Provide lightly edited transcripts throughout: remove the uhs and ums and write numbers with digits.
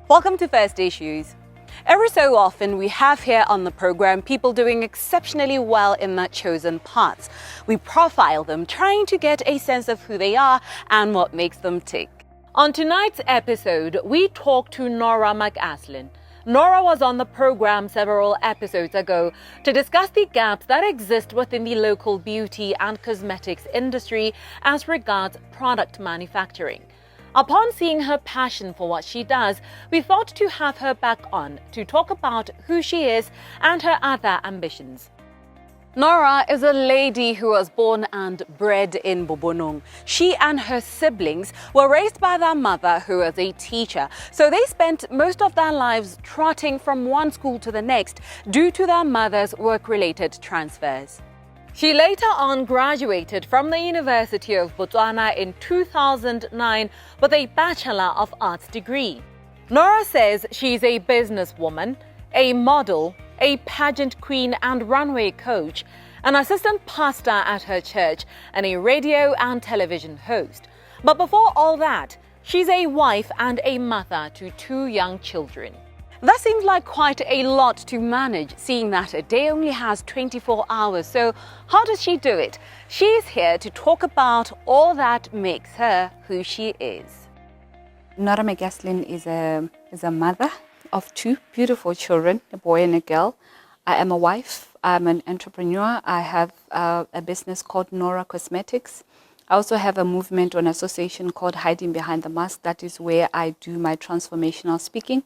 Welcome to First Issues. Every so often, we have here on the program people doing exceptionally well in their chosen paths. We profile them, trying to get a sense of who they are and what makes them tick. On tonight's episode, we talk to Norah McAslin. Norah was on the program several episodes ago to discuss the gaps that exist within the local beauty and cosmetics industry as regards product manufacturing. Upon seeing her passion for what she does, we thought to have her back on to talk about who she is and her other ambitions. Norah is a lady who was born and bred in Bobonong. She and her siblings were raised by their mother, who was a teacher, so they spent most of their lives trotting from one school to the next due to their mother's work-related transfers. She later on graduated from the University of Botswana in 2009 with a Bachelor of Arts degree. Norah says she's a businesswoman, a model, a pageant queen and runway coach, an assistant pastor at her church, and a radio and television host. But before all that, she's a wife and a mother to 2 young children. That seems like quite a lot to manage, seeing that a day only has 24 hours. So how does she do it? She's here to talk about all that makes her who she is. Norah McAslin is a mother of 2 beautiful children, a boy and a girl. I am a wife. I'm an entrepreneur. I have a business called Norah Cosmetics. I also have a movement or an association called Hiding Behind the Mask. That is where I do my transformational speaking.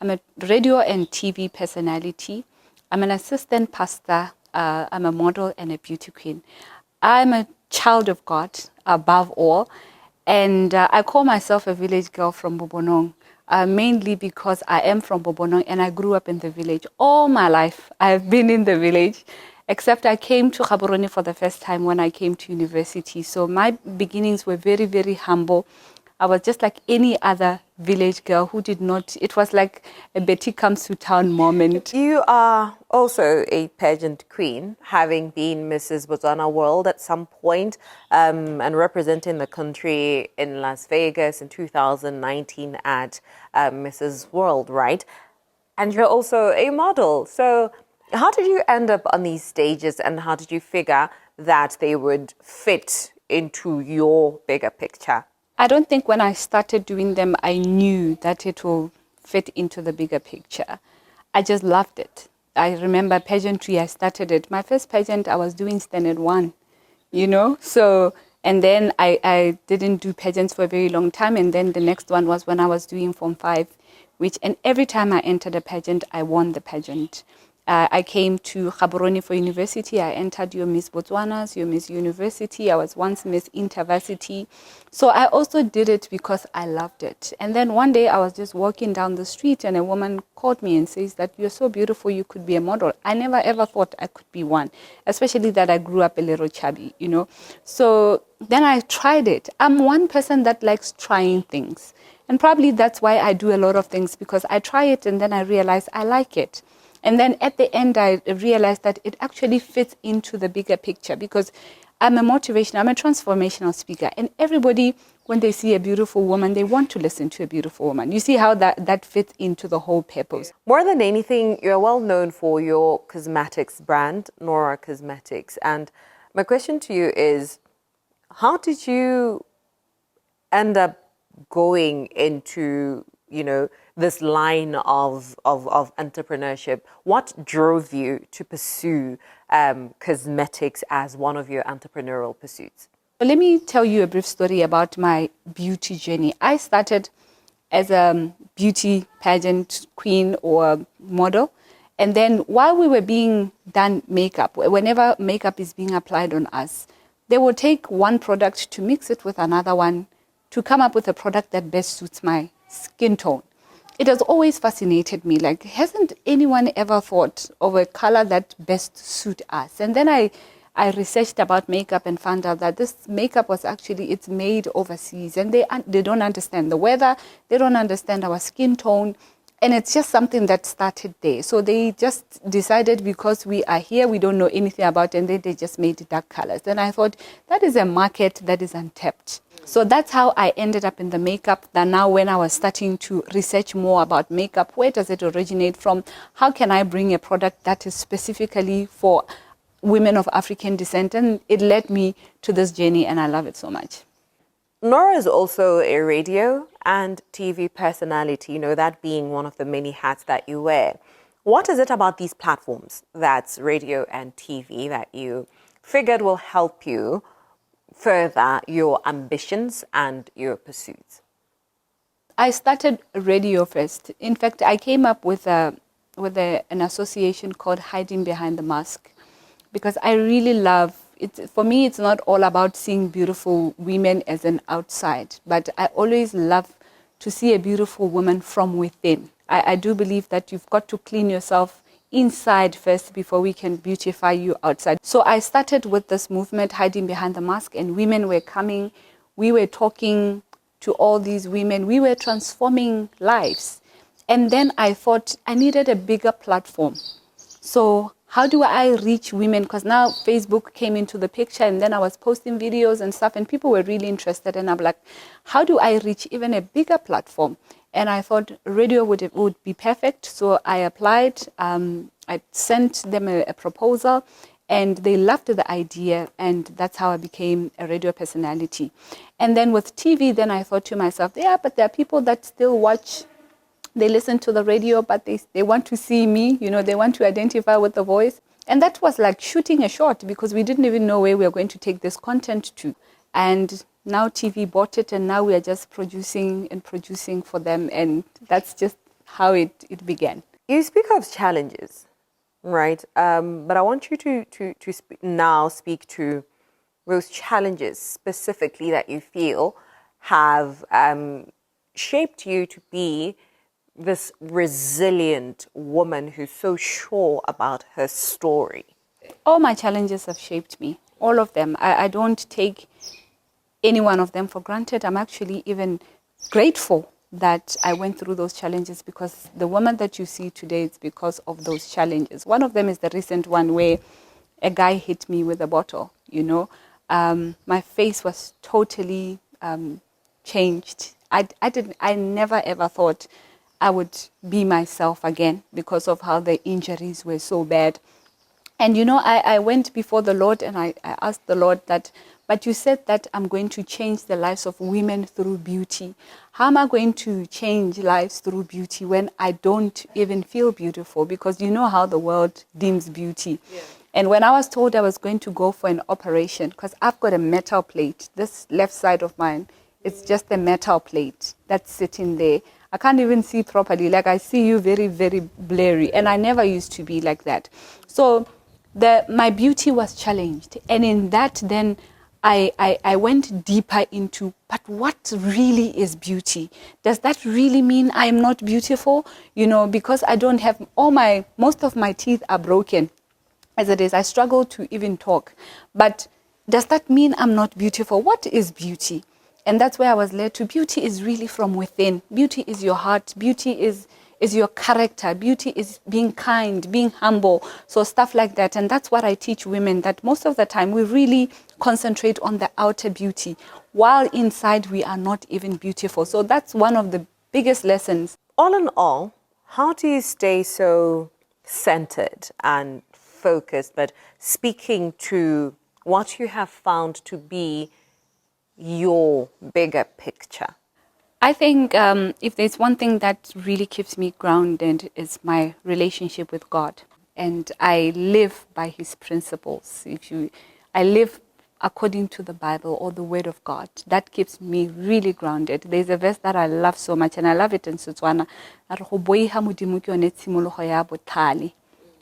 I'm a radio and TV personality. I'm an assistant pastor. I'm a model and a beauty queen. I'm a child of God above all. And I call myself a village girl from Bobonong, mainly because I am from Bobonong and I grew up in the village. All my life I've been in the village. Except I came to Gaborone for the first time when I came to university. So my beginnings were very, very humble. I was just like any other village girl who did not, it was like a Betty comes to town moment. You are also a pageant queen, having been Mrs. Botswana World at some point, and representing the country in Las Vegas in 2019 at Mrs. World, right? And you're also a model. So how did you end up on these stages, and how did you figure that they would fit into your bigger picture? I don't think when I started doing them, I knew that it will fit into the bigger picture. I just loved it. I remember pageantry, I started it. My first pageant, I was doing standard 1, So, and then I didn't do pageants for a very long time. And then the next one was when I was doing Form 5, and every time I entered a pageant, I won the pageant. I came to Gaborone for university. I entered your Miss Botswana's, your Miss University. I was once Miss Intervarsity. So I also did it because I loved it. And then one day I was just walking down the street and a woman called me and says that you're so beautiful, you could be a model. I never ever thought I could be one, especially that I grew up a little chubby, So then I tried it. I'm one person that likes trying things. And probably that's why I do a lot of things, because I try it and then I realize I like it. And then at the end, I realized that it actually fits into the bigger picture, because I'm a transformational speaker. And everybody, when they see a beautiful woman, they want to listen to a beautiful woman. You see how that fits into the whole purpose. More than anything, you're well known for your cosmetics brand, Norah Cosmetics. And my question to you is, how did you end up going into, this line of entrepreneurship? What drove you to pursue cosmetics as one of your entrepreneurial pursuits? Let me tell you a brief story about my beauty journey. I started as a beauty pageant queen or model. And then while we were being done makeup, whenever makeup is being applied on us, they will take one product to mix it with another one to come up with a product that best suits my skin tone. It has always fascinated me. Like, hasn't anyone ever thought of a color that best suit us? And then I researched about makeup and found out that this makeup was actually, it's made overseas, and they don't understand the weather, they don't understand our skin tone, and it's just something that started there. So they just decided, because we are here, we don't know anything about it, and then they just made dark colors. And I thought, that is a market that is untapped. So that's how I ended up in the makeup. That now when I was starting to research more about makeup, where does it originate from? How can I bring a product that is specifically for women of African descent? And it led me to this journey, and I love it so much. Norah is also a radio and TV personality, that being one of the many hats that you wear. What is it about these platforms, that's radio and TV, that you figured will help you further your ambitions and your pursuits? I started radio first. In fact, I came up with an association called Hiding Behind the Mask, because I really love it. For me, it's not all about seeing beautiful women as an outside, but I always love to see a beautiful woman from within. I do believe that you've got to clean yourself inside first before we can beautify you outside. So I started with this movement, Hiding Behind the Mask, and women were coming. We were talking to all these women. We were transforming lives. And then I thought I needed a bigger platform. So how do I reach women? Because now Facebook came into the picture, and then I was posting videos and stuff, and people were really interested. And I'm like, how do I reach even a bigger platform? And I thought radio would be perfect. So I applied. I sent them a proposal, and they loved the idea. And that's how I became a radio personality. And then with TV, then I thought to myself, yeah, but there are people that still watch. They listen to the radio, but they want to see me, they want to identify with the voice. And that was like shooting a shot, because we didn't even know where we were going to take this content to. And now TV bought it, and now we are just producing for them. And that's just how it began. You speak of challenges, right? But I want you to now speak to those challenges specifically that you feel have shaped you to be this resilient woman who's so sure about her story. All my challenges have shaped me, all of them. I don't take any one of them for granted. I'm actually even grateful that I went through those challenges, because the woman that you see today is because of those challenges. One of them is the recent one where a guy hit me with a bottle, My face was totally changed. I never ever thought I would be myself again because of how the injuries were so bad. And I went before the Lord, and I asked the Lord that, but you said that I'm going to change the lives of women through beauty. How am I going to change lives through beauty when I don't even feel beautiful? Because you know how the world deems beauty. Yeah. And when I was told I was going to go for an operation, because I've got a metal plate, this left side of mine, it's just a metal plate that's sitting there. I can't even see properly. Like, I see you very, very blurry. And I never used to be like that. So my beauty was challenged. And in that, then I went deeper into, but what really is beauty? Does that really mean I am not beautiful? Because I don't have most of my teeth are broken. As it is, I struggle to even talk. But does that mean I'm not beautiful? What is beauty? And that's where I was led to. Beauty is really from within. Beauty is your heart. Beauty is your character. Beauty is being kind, being humble. So stuff like that. And that's what I teach women, that most of the time we really concentrate on the outer beauty, while inside we are not even beautiful. So that's one of the biggest lessons. All in all, how do you stay so centered and focused, but speaking to what you have found to be your bigger picture? I think if there's one thing that really keeps me grounded, is my relationship with God. And I live by his principles. I live according to the Bible or the Word of God. That keeps me really grounded. There's a verse that I love so much, and I love it in Setswana.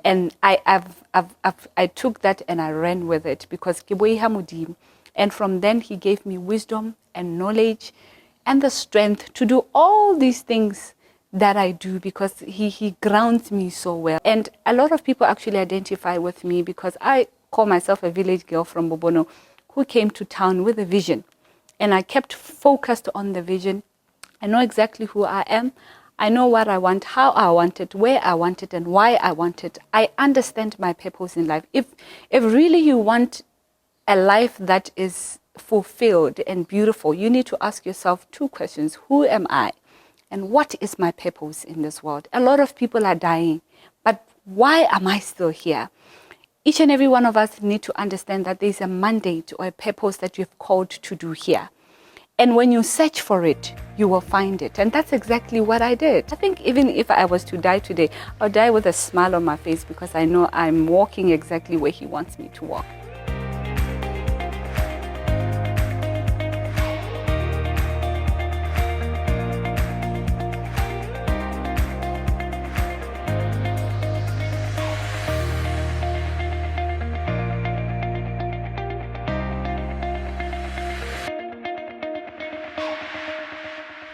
And I took that and I ran with it, because and from then he gave me wisdom and knowledge and the strength to do all these things that I do, because he grounds me so well. And a lot of people actually identify with me, because I call myself a village girl from Bobono who came to town with a vision. And I kept focused on the vision. I know exactly who I am. I know what I want, how I want it, where I want it, and why I want it. I understand my purpose in life. If really you want a life that is fulfilled and beautiful, you need to ask yourself 2 questions. Who am I? And what is my purpose in this world? A lot of people are dying, but why am I still here? Each and every one of us need to understand that there's a mandate or a purpose that you've called to do here. And when you search for it, you will find it. And that's exactly what I did. I think even if I was to die today, I'll die with a smile on my face because I know I'm walking exactly where He wants me to walk.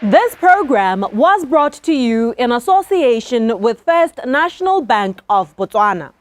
This program was brought to you in association with First National Bank of Botswana.